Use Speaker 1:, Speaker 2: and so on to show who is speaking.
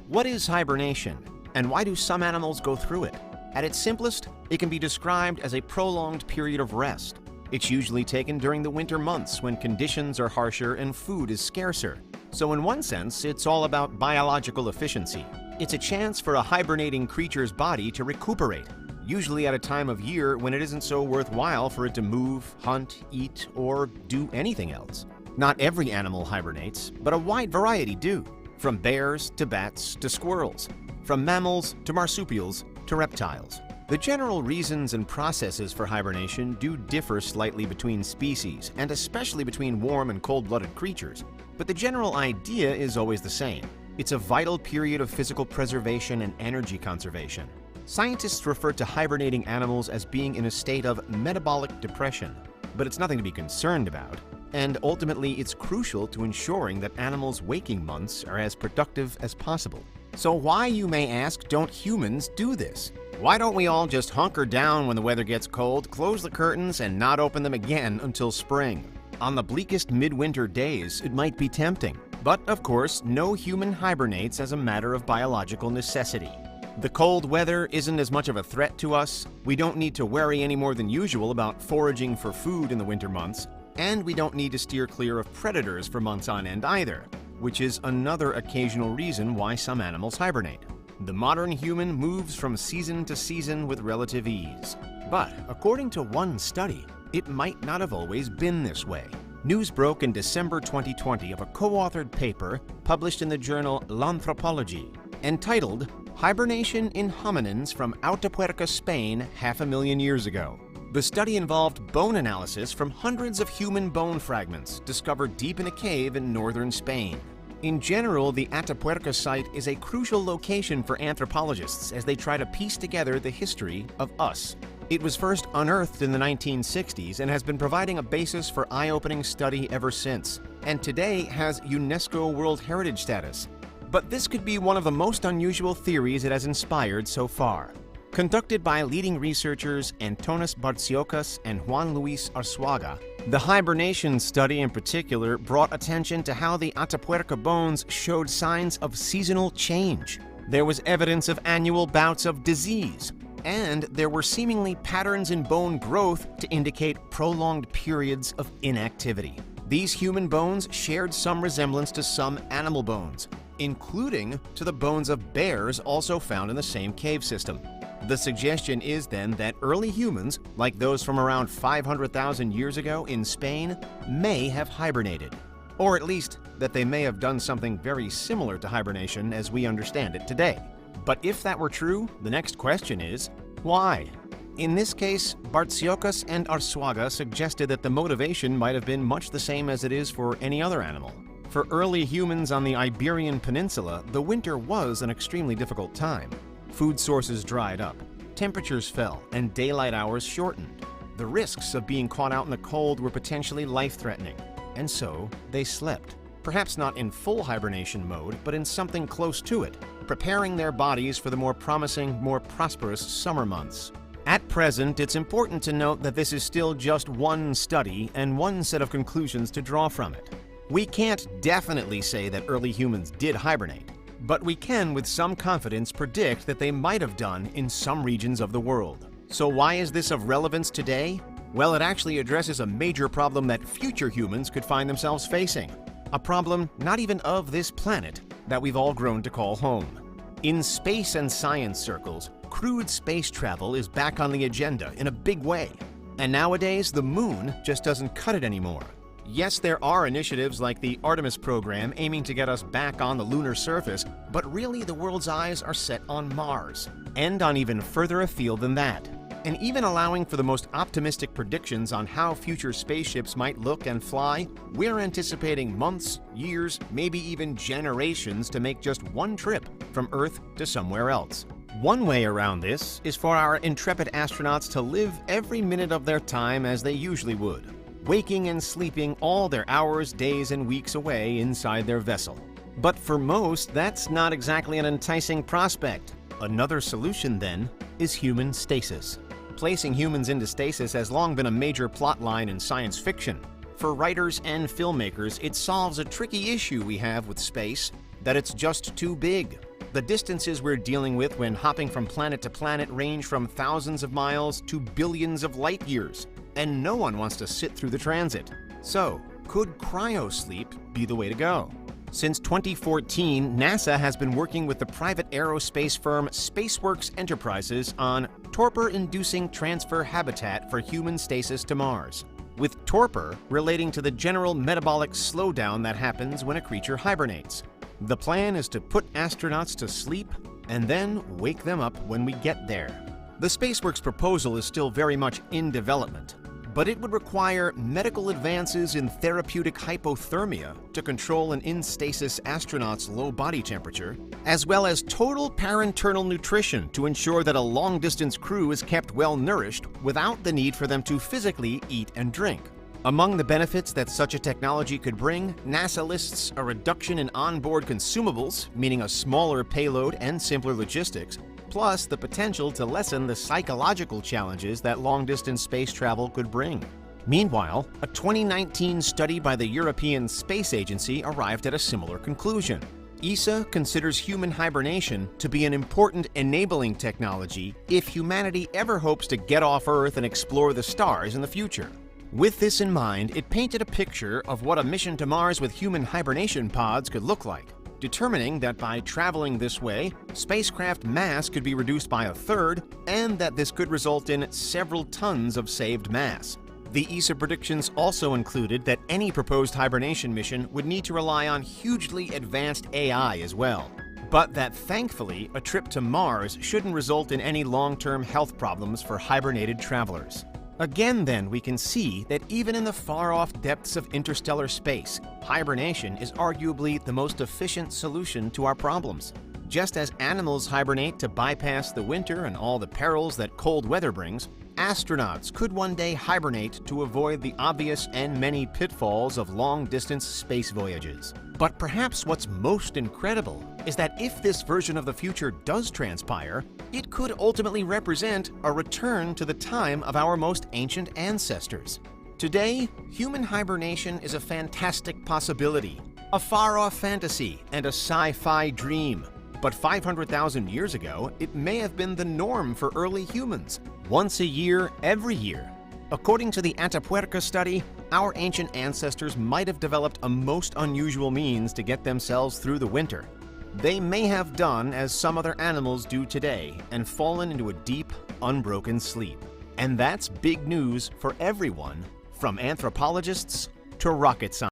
Speaker 1: What is hibernation, and why do some animals go through it? At its simplest, it can be described as a prolonged period of rest. It's usually taken during the winter months when conditions are harsher and food is scarcer. So in one sense, it's all about biological efficiency. It's a chance for a hibernating creature's body to recuperate, usually at a time of year when it isn't so worthwhile for it to move, hunt, eat, or do anything else. Not every animal hibernates, but a wide variety do, from bears to bats to squirrels, from mammals to marsupials to reptiles. The general reasons and processes for hibernation do differ slightly between species, and especially between warm and cold-blooded creatures, but the general idea is always the same. It's a vital period of physical preservation and energy conservation. Scientists refer to hibernating animals as being in a state of metabolic depression, but it's nothing to be concerned about, and ultimately it's crucial to ensuring that animals' waking months are as productive as possible. So why, you may ask, don't humans do this? Why don't we all just hunker down when the weather gets cold, close the curtains, and not open them again until spring? On the bleakest midwinter days, it might be tempting. But, of course, no human hibernates as a matter of biological necessity. The cold weather isn't as much of a threat to us, we don't need to worry any more than usual about foraging for food in the winter months, and we don't need to steer clear of predators for months on end either, which is another occasional reason why some animals hibernate. The modern human moves from season to season with relative ease. But, according to one study, it might not have always been this way. News broke in December 2020 of a co-authored paper published in the journal L'Anthropologie, entitled "Hibernation in Hominins from Atapuerca, Spain, 500,000 years ago." The study involved bone analysis from hundreds of human bone fragments discovered deep in a cave in northern Spain. In general, the Atapuerca site is a crucial location for anthropologists as they try to piece together the history of us. It was first unearthed in the 1960s and has been providing a basis for eye-opening study ever since, and today has UNESCO World Heritage status. But this could be one of the most unusual theories it has inspired so far. Conducted by leading researchers Antonis Bartziocas and Juan Luis Arzuaga, the hibernation study in particular brought attention to how the Atapuerca bones showed signs of seasonal change. There was evidence of annual bouts of disease, and there were seemingly patterns in bone growth to indicate prolonged periods of inactivity. These human bones shared some resemblance to some animal bones, including to the bones of bears also found in the same cave system. The suggestion is then that early humans, like those from around 500,000 years ago in Spain, may have hibernated. Or at least that they may have done something very similar to hibernation as we understand it today. But if that were true, the next question is, why? In this case, Bartziocas and Arzuaga suggested that the motivation might have been much the same as it is for any other animal. For early humans on the Iberian Peninsula, the winter was an extremely difficult time. Food sources dried up, temperatures fell, and daylight hours shortened. The risks of being caught out in the cold were potentially life-threatening, and so they slept. Perhaps not in full hibernation mode, but in something close to it, preparing their bodies for the more promising, more prosperous summer months. At present, it's important to note that this is still just one study and one set of conclusions to draw from it. We can't definitely say that early humans did hibernate, but we can with some confidence predict that they might have done in some regions of the world. So why is this of relevance today? Well, it actually addresses a major problem that future humans could find themselves facing. A problem not even of this planet that we've all grown to call home. In space and science circles, crewed space travel is back on the agenda in a big way. And nowadays, the moon just doesn't cut it anymore. Yes, there are initiatives like the Artemis program aiming to get us back on the lunar surface, but really the world's eyes are set on Mars, and on even further afield than that. And even allowing for the most optimistic predictions on how future spaceships might look and fly, we're anticipating months, years, maybe even generations to make just one trip from Earth to somewhere else. One way around this is for our intrepid astronauts to live every minute of their time as they usually would, waking and sleeping all their hours, days, and weeks away inside their vessel. But for most, that's not exactly an enticing prospect. Another solution, then, is human stasis. Placing humans into stasis has long been a major plot line in science fiction. For writers and filmmakers, it solves a tricky issue we have with space, that it's just too big. The distances we're dealing with when hopping from planet to planet range from thousands of miles to billions of light years, and no one wants to sit through the transit. So, could cryosleep be the way to go? Since 2014, NASA has been working with the private aerospace firm SpaceWorks Enterprises on torpor-inducing transfer habitat for human stasis to Mars, with torpor relating to the general metabolic slowdown that happens when a creature hibernates. The plan is to put astronauts to sleep and then wake them up when we get there. The SpaceWorks proposal is still very much in development, but it would require medical advances in therapeutic hypothermia to control an in-stasis astronaut's low body temperature, as well as total parenteral nutrition to ensure that a long-distance crew is kept well-nourished without the need for them to physically eat and drink. Among the benefits that such a technology could bring, NASA lists a reduction in onboard consumables, meaning a smaller payload and simpler logistics, plus the potential to lessen the psychological challenges that long-distance space travel could bring. Meanwhile, a 2019 study by the European Space Agency arrived at a similar conclusion. ESA considers human hibernation to be an important enabling technology if humanity ever hopes to get off Earth and explore the stars in the future. With this in mind, it painted a picture of what a mission to Mars with human hibernation pods could look like, determining that by traveling this way, spacecraft mass could be reduced by a third, and that this could result in several tons of saved mass. The ESA predictions also included that any proposed hibernation mission would need to rely on hugely advanced AI as well, but that thankfully a trip to Mars shouldn't result in any long-term health problems for hibernated travelers. Again then, we can see that even in the far-off depths of interstellar space, hibernation is arguably the most efficient solution to our problems. Just as animals hibernate to bypass the winter and all the perils that cold weather brings, astronauts could one day hibernate to avoid the obvious and many pitfalls of long-distance space voyages. But perhaps what's most incredible is that if this version of the future does transpire, it could ultimately represent a return to the time of our most ancient ancestors. Today, human hibernation is a fantastic possibility, a far-off fantasy, and a sci-fi dream. But 500,000 years ago, it may have been the norm for early humans, once a year, every year. According to the Atapuerca study, our ancient ancestors might have developed a most unusual means to get themselves through the winter. They may have done as some other animals do today and fallen into a deep, unbroken sleep. And that's big news for everyone, from anthropologists to rocket scientists.